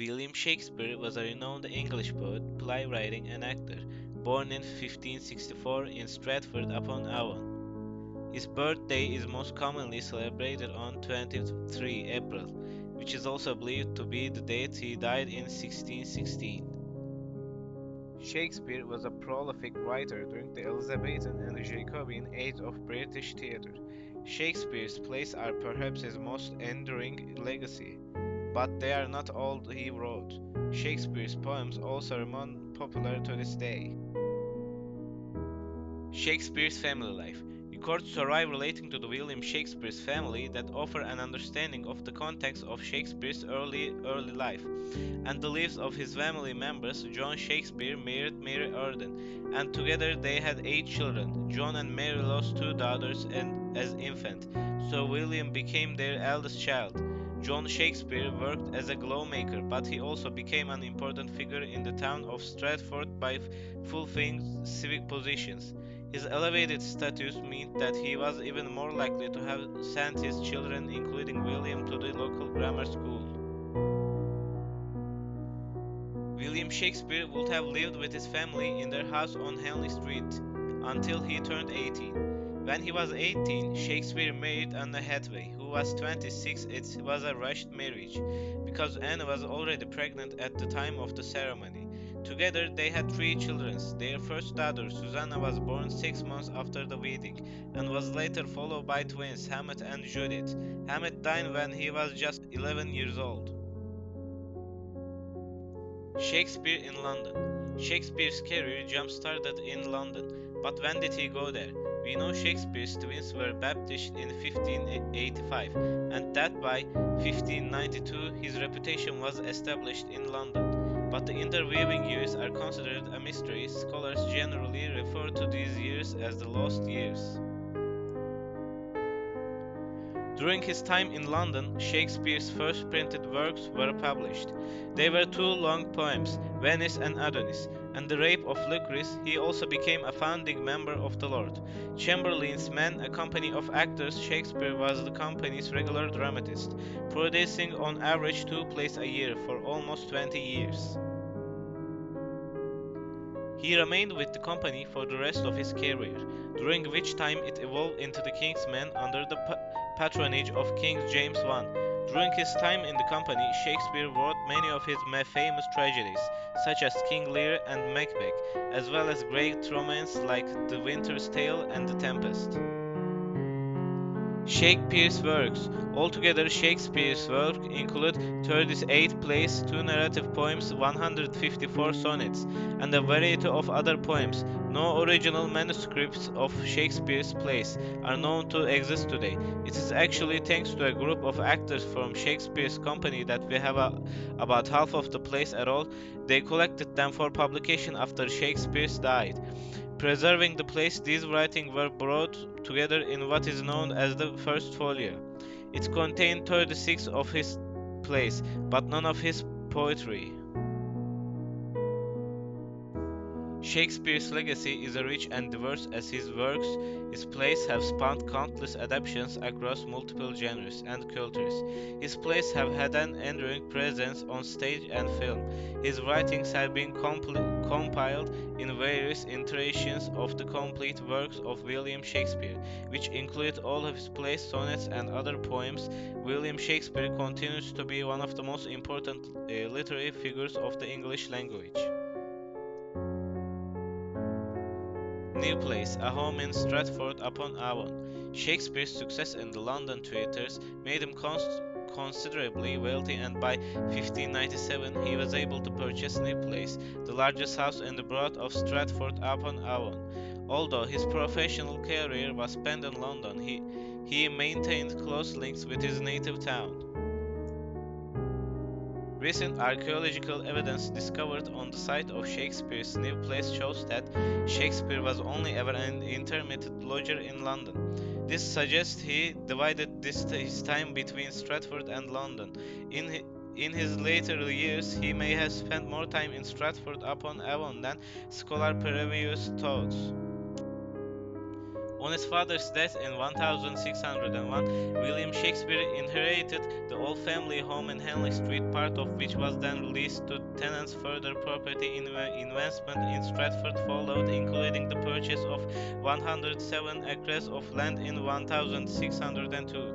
William Shakespeare was a renowned English poet, playwright, and actor, born in 1564 in Stratford-upon-Avon. His birthday is most commonly celebrated on 23 April, which is also believed to be the date he died in 1616. Shakespeare was a prolific writer during the Elizabethan and the Jacobean age of British theatre. Shakespeare's plays are perhaps his most enduring legacy, but they are not all he wrote. Shakespeare's poems also remain popular to this day. Shakespeare's family life. Records survive relating to the William Shakespeare's family that offer an understanding of the context of Shakespeare's early life and the lives of his family members. John Shakespeare married Mary Arden, and together they had 8 children. John and Mary lost 2 daughters as infant, so William became their eldest child. John Shakespeare worked as a glove-maker, but he also became an important figure in the town of Stratford by fulfilling civic positions. His elevated status meant that he was even more likely to have sent his children, including William, to the local grammar school. William Shakespeare would have lived with his family in their house on Henley Street until he turned 18. When he was 18, Shakespeare married Anne Hathaway, who was 26. It was a rushed marriage, because Anne was already pregnant at the time of the ceremony. Together they had 3 children. Their first daughter, Susanna, was born 6 months after the wedding, and was later followed by twins, Hamlet and Judith. Hamlet died when he was just 11 years old. Shakespeare in London. Shakespeare's career jump-started in London, but when did he go there? We know Shakespeare's twins were baptized in 1585, and that by 1592 his reputation was established in London. But the intervening years are considered a mystery. Scholars generally refer to these years as the lost years. During his time in London, Shakespeare's first printed works were published. They were 2 long poems, Venice and Adonis, and The Rape of Lucrece. He also became a founding member of the Lord Chamberlain's Men, a company of actors. Shakespeare was the company's regular dramatist, producing on average 2 plays a year for almost 20 years. He remained with the company for the rest of his career, during which time it evolved into the King's Men under the patronage of King James I. During his time in the company, Shakespeare wrote many of his famous tragedies, such as King Lear and Macbeth, as well as great romances like The Winter's Tale and The Tempest. Shakespeare's works. Altogether, Shakespeare's works include 38 plays, 2 narrative poems, 154 sonnets, and a variety of other poems. No original manuscripts of Shakespeare's plays are known to exist today. It is actually thanks to a group of actors from Shakespeare's company that we have about half of the plays at all. They collected them for publication after Shakespeare died. Preserving the plays, these writings were brought together in what is known as the First Folio. It contained 36 of his plays, but none of his poetry. Shakespeare's legacy is rich and diverse, as his works, his plays have spawned countless adaptations across multiple genres and cultures. His plays have had an enduring presence on stage and film. His writings have been compiled in various iterations of the complete works of William Shakespeare, which include all of his plays, sonnets, and other poems. William Shakespeare continues to be one of the most important literary figures of the English language. New Place, a home in Stratford-upon-Avon. Shakespeare's success in the London theatres made him considerably wealthy, and by 1597 he was able to purchase New Place, the largest house in the borough of Stratford-upon-Avon. Although his professional career was spent in London, he maintained close links with his native town. Recent archaeological evidence discovered on the site of Shakespeare's New Place shows that Shakespeare was only ever an intermittent lodger in London. This suggests he divided his time between Stratford and London. In his later years, he may have spent more time in Stratford-upon-Avon than scholar previously thought. On his father's death in 1601, William Shakespeare inherited the old family home in Henley Street, part of which was then leased to tenants. Further property investment in Stratford followed, including the purchase of 107 acres of land in 1602.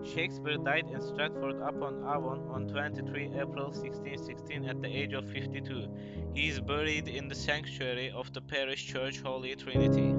Shakespeare died in Stratford-upon-Avon on 23 April 1616 at the age of 52. He is buried in the sanctuary of the parish church Holy Trinity.